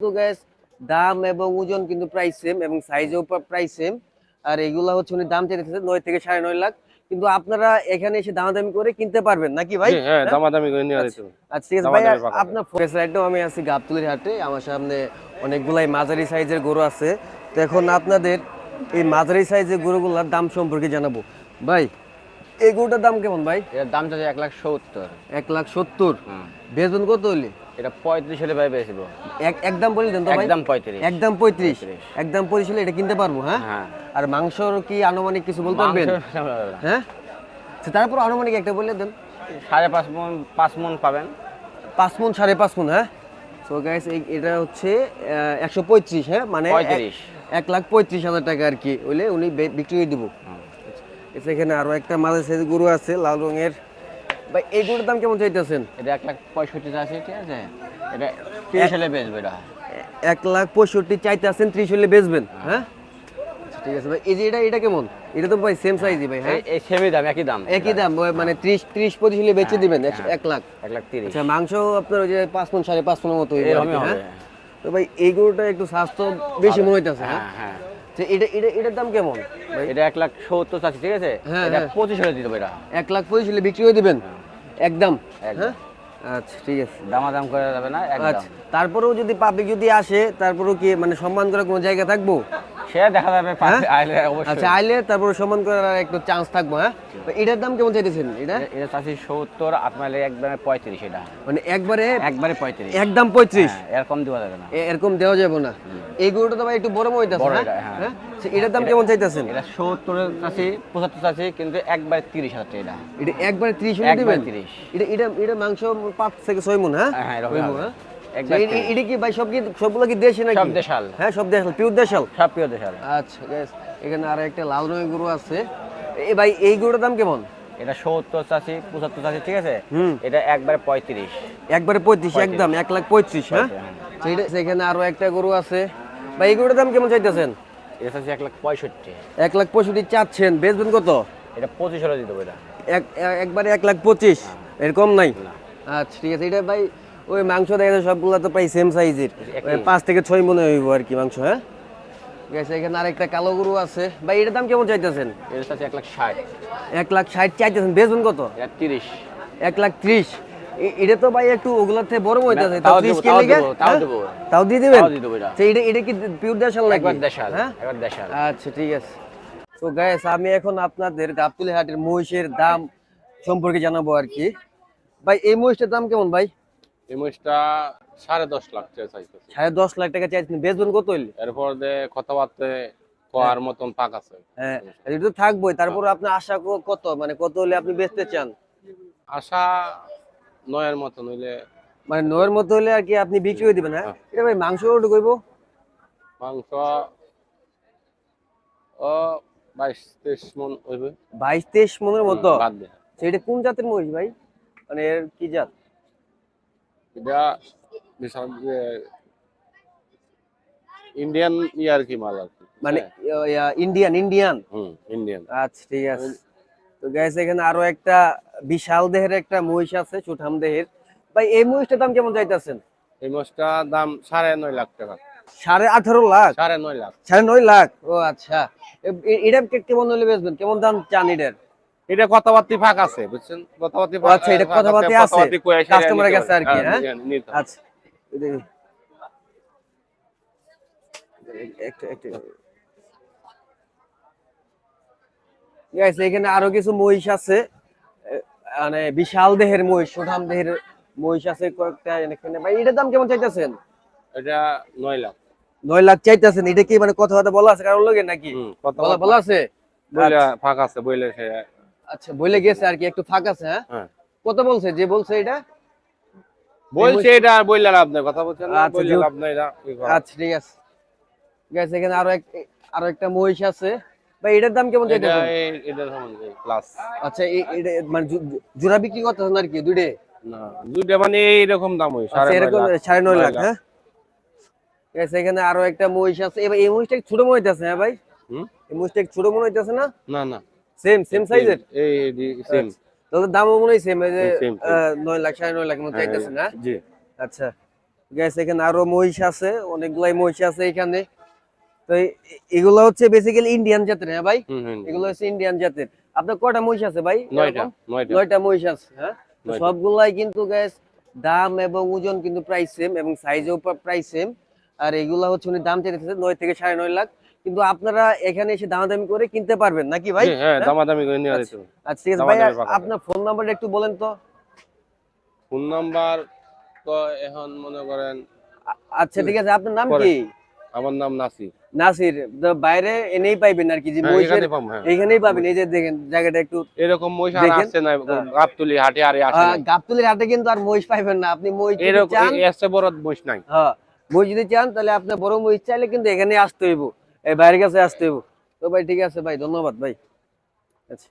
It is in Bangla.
তো গ্যাস দাম এবং ওজন কিন্তু প্রায় সেম এবং সাইজও প্রায় সেম। আর এগুলা হচ্ছে উনি দাম চাইতেছে 9 থেকে 9.5 লাখ, কিন্তু আপনারা এখানে এসে দামাদামি করে কিনতে পারবেন নাকি ভাই? জি হ্যাঁ, হ্যাঁ, দামাদামি করে নিয়ে আচ্ছা যেতে আচ্ছা, ঠিক আছে ভাই। দামাদামি পাকা যায়। আপনার সাইডেও আমি আছি গাবতলীর হাটে, আমার সামনে অনেকগুলাই মাঝারি সাইজের গরু আছে। তো এখন আপনাদের এই মাঝারি সাইজের গরুগুলোর দাম সম্পর্কে জানাবো। ভাই এই গরুটার দাম কেমন ভাই? এটার দাম চাচ্ছে 1,70,000। 1,70,000। হুম। বেচবেন কত হইলে? এটা 35 হলে ভাই বেচবো। একদম বলে দেন তো ভাই। একদম 35। একদম 35। একদম 35 হলে এটা কিনতে পারবো। হ্যাঁ, হ্যাঁ। আর মাংসর কি আনুমানিক কিছু বলতে মাংস পারবেন? হ্যাঁ, আচ্ছা, তারপর আনুমানিক একটা বলে দেন। 5.5 মণ 5 মণ পাবেন। 5 মণ 5.5 মণ। হ্যাঁ, সো গাইস এটা হচ্ছে 135। হ্যাঁ, মানে 35। 1,35,000 টাকা আর কি হইলে উনি বিক্রি করে দিব। এখানে আরো একটা মাঝে সাইজ গরু আছে লাল রঙের। ভাই এই গরুর দাম কেমন চাইতেছেন? এটা 1,65,000 আছে, ঠিক আছে। এটা 30 হলে বেচবো এটা। 1,65,000 চাইতে আছেন, 30 হলে বেচবেন। হ্যাঁ, আচ্ছা ঠিক আছে ভাই। এই যে এটা কেমন? এটা তো ভাই সেম সাইজই ভাই। হ্যাঁ, এই সেমই দাম, একই দাম। একই দাম, মানে 30-35 হলে বেচে দিবেন 1 লাখ। 1,30,000। আচ্ছা, মাংস আপনার ওই যে 5 মণ 5.5 মণের মতো হইবে আর কি। এরকমই হ্যাঁ, হবে। তো ভাই এই গরুটা একটু স্বাস্থ্য বেশি মনে হইতাছে। হ্যাঁ, হ্যাঁ হ্যাঁ। তো এটার দাম কেমন ভাই? এটা 1,70,000 চাচ্ছি, ঠিক আছে। হ্যাঁ, এটা হ্যাঁ। 25 হলে দিয়ে দেবো এটা। 1,25,000 হলে বিক্রি করে দিবেন একদম? একদম। হ্যাঁ, আচ্ছা ঠিক আছে। দামাদাম করা যাবে না, একদম। আচ্ছা, তারপরেও যদি পাবলিক যদি আসে, তারপরেও কি মানে সম্মান করার কোনো জায়গা থাকবো? সে দেখা যাবে হ্যাঁ? আইলে অবশ্যই। আচ্ছা, আইলে তারপরে সম্মান করার একটু চান্স থাকবো। হ্যাঁ, তো এটার দাম কেমন চাইতেছেন? এটা এটা চাচ্ছি 70, আপনার একবারে 35 এটা। মানে একবারে একবারে 35। একদম 35? হ্যাঁ, এরকম দেওয়া যাবে না। এরকম দেওয়া যাবে না। এই গরুটা তো ভাই একটু বড় হইতাছে। বড় হ্যাঁ, এটা, হ্যাঁ। হ্যাঁ, তো এটার দাম কেমন চাইতেছেন? এটা 70 চাচ্ছি, 75 চাচ্ছি, কিন্তু একবারে 30,000 টাকা এটা। এটা একবারে 30 হলে একবারে দিবেন? 30। এটা মাংস 5 থেকে 6 মণ। হ্যাঁ, হ্যাঁ, এরকম হইবো। হবে। হ্যাঁ, একবারে 30। এটা কি ভাই সবগুলো কি দেশি নাকি? সব দেশাল। হ্যাঁ, সব দেশাল, পিওর দেশাল। সব প্রিয় দেশাল। আচ্ছা গাইস, এখানে আর একটা লাল রঙের গরু আছে। ভাই এই গরুটার দাম কেমন? এটা 70 চাচ্ছি, 75 চাচ্ছি, ঠিক আছে। হুম। এটা একবারে 35। একবারে 35, একদম 1,35,000। হ্যাঁ, সেখানে আরো একটা গরু আছে। ভাই এই গরুটার দাম কেমন চাইতেছেন? এটা চাচ্ছি 1,65,000। 1,65,000 চাচ্ছেন, বেচবেন কত? এটা 25 হলে দিয়ে দেবো এটা। একবারে 1,25,000, এরকম নাই? না। আচ্ছা ঠিক আছে। এটা ভাই ওই মাংস দেখা যায় সবগুলো তো প্রায় সেম সাইজের, একই। 5 থেকে 6 মনে হইব আর কি মাংস। হ্যাঁ, ঠিক আছে। এখানে আরেকটা কালো গরু আছে। ভাই এটার দাম কেমন চাইতেছেন? এটা চাচ্ছি 1,60,000। 1,60,000 চাইতেছেন, বেচবেন কত? এটা 30। 1,30,000। এটা তো ভাই একটু ওগুলার থেকে বড় হইতাছে। তাও 30 দেবো, কে তাও লিগে? দেবো, তাও হ্যাঁ? দেবো। তাও দিয়ে দিবেন? তাও দিয়ে দেবো এটা। তো এটা কি পিওর দেশাল নাকি? একবার দেশাল। হ্যাঁ, একবার দেশাল। আচ্ছা ঠিক আছে। তো গাইস, আমি এখন আপনাদের গাবতলী হাটের মহিষের দাম সম্পর্কে জানাবো আর কি। ভাই এই মহিষটার দাম কেমন ভাই? এই মহিষটা 10.5 লাখ টাকা চাইতেছে। 10.5 লাখ টাকা চাইছেন, বেচবেন কত হইলে? এরপর কথাবার্তা কর মতন পাক আছে। হ্যাঁ, এটা তো থাকবোই। তারপর আপনার আশা কত, মানে কত হলে আপনি বেচতে চান? আশা 9-এর মতন হইলে। মানে 9 এর মতো হলে আর কি আপনি বিক্রি করে দিবেন। হ্যাঁ, হ্যাঁ। এটা ভাই মাংস কত কইব? মাংস ও 22-23 মন হইবে। 22-23 মনের মতো? বাদ দে। সেটা কোন জাতের মহিষ ভাই? মানে এর কি জাত? এটা বিশাল ইন্ডিয়ান ইয়ার কি মাল আর কি। মানে ইন্ডিয়ান ইন্ডিয়ান? ইন্ডিয়ান। আচ্ছা ঠিক আছে। তো গাইস, এখানে আরো একটা বিশাল দেহের একটা মহিষ আছে, সুঠাম দেহের। ভাই এই মহিষটার দাম কেমন চাইতেছেন? এই মাছটা দাম 9.5 লাখ টাকা। 18.5 লাখ? 9.5 লাখ। 9.5 লাখ? ও আচ্ছা। এটা কেমন হলে বেচবেন? কেমন দাম চান এটার? এটা কথাবার্তা ফাঁক আছে, বুঝছেন? কথাবার্তা ও আচ্ছা, এটা কথাবার্তা আছে কাস্টমারের কাছে আর কি। হ্যাঁ, আচ্ছা। গাইস, এখানে আরো কিছু মহিষ আছে, মানে বিশাল দেহের মহিষ, সুঠাম দেহের মহিষ আছে কয়েকটা এখানে। ভাই এটার দাম কেমন চাইতেছেন? এটা 9 লাখ। 9 লাখ চাইতেছেন? এটা কি মানে কথাবার্তা বলা আছে কারোর লগে নাকি? বলা আছে? বইলা ফাঁক আছে, বইলে সে। আচ্ছা, বলে গেছে আর কি, একটু ফাঁক আছে। হ্যাঁ, হ্যাঁ, কত বলছে যে বলছে এটা? বলছে এটা আর বইলা লাভ নাই, কথা বলছেন না, আচ্ছা, বইলা লাভ নাই এটা কি করা। আচ্ছা ঠিক আছে। গাইস, এখানে আরো একটা মহিষ আছে। ভাই এটার দাম কেমন এটা চাইতেছেন? এটা সম্বন্ধে প্লাস। আচ্ছা, এটা মানে জোড়া বিক্রি করতেছেন আর কি দুইটা? না, দুইটা মানে এইরকম দাম হয় আচ্ছা, এরকম 9.5 লাখ। 9.5 লাখ। হ্যাঁ, ঠিক আছে। এখানে আরো একটা মহিষ আছে। এবার এই মহিষটা কি ছোট মনে হইতেছে? হ্যাঁ ভাই, হুম? এই মহিষটা কি ছোট মনে হইতেছে না? না না, সেম সেম সাইজের? এই সেম। তাহলে দামও মনে হয় সেম, এই যে সেম সেম। 9 লাখ 9.5 লাখ মতো হ্যাঁ, চাইতেছে না? জি। আচ্ছা, গ্যাস এখানে আরো মহিষ আছে, অনেকগুলাই মহিষ আছে এখানে। তো এগুলো হচ্ছে বেসিক্যালি ইন্ডিয়ান জাতের, হ্যাঁ ভাই? হুম হুম এগুলো হচ্ছে ইন্ডিয়ান জাতের। আপনার কয়টা মহিষ আছে ভাই? নয়টা এরকম? নয়টা 9টা মহিষ আছে, হ্যাঁ? তো নয়টা। সবগুলাই কিন্তু গ্যাস দাম এবং ওজন কিন্তু প্রায় সেম এবং সাইজও প্রায় সেম। আর এগুলা হচ্ছে উনি দাম চাইতেছে 9 থেকে 9.5 লাখ, কিন্তু আপনারা এখানে এসে দামাদামি করে কিনতে পারবেন নাকি ভাই? জি হ্যাঁ, হ্যাঁ? দামাদামি করে নেওয়া আচ্ছা যেতে পারে। আচ্ছা, ঠিক আছে ভাই। দামাদামি পাকা আপনার ফোন নাম্বারটা একটু বলেন তো। ফোন নাম্বার তো এখন মনে করেন আচ্ছা ঠিক আছে, আপনার নাম পরে। কি? আমার নাম নাসির। নাসির। তো বাইরে এনেই পাইবেন আর কি, যে হ্যাঁ মহিষের এখানে পাবো, হ্যাঁ। এইখানেই পাবেন। এই যে দেখেন জায়গাটা একটু এরকম মহিষ আর দেখেন। আসছে না, হ্যাঁ। গাবতলি হাটে আরে আসে নাই। গাবতলীর হাটে কিন্তু আর মহিষ পাইবেন না। আপনি মহিষ যদি এরকম চান, এর চেয়ে বড় মহিষ নাই। হ্যাঁ, মহিষ যদি চান তাহলে আপনার বড় মহিষ চাইলে কিন্তু এখানে আসতে হইব, এই বাইরের কাছে আসতে হইব। তো ভাই ঠিক আছে ভাই, ধন্যবাদ ভাই। আচ্ছা।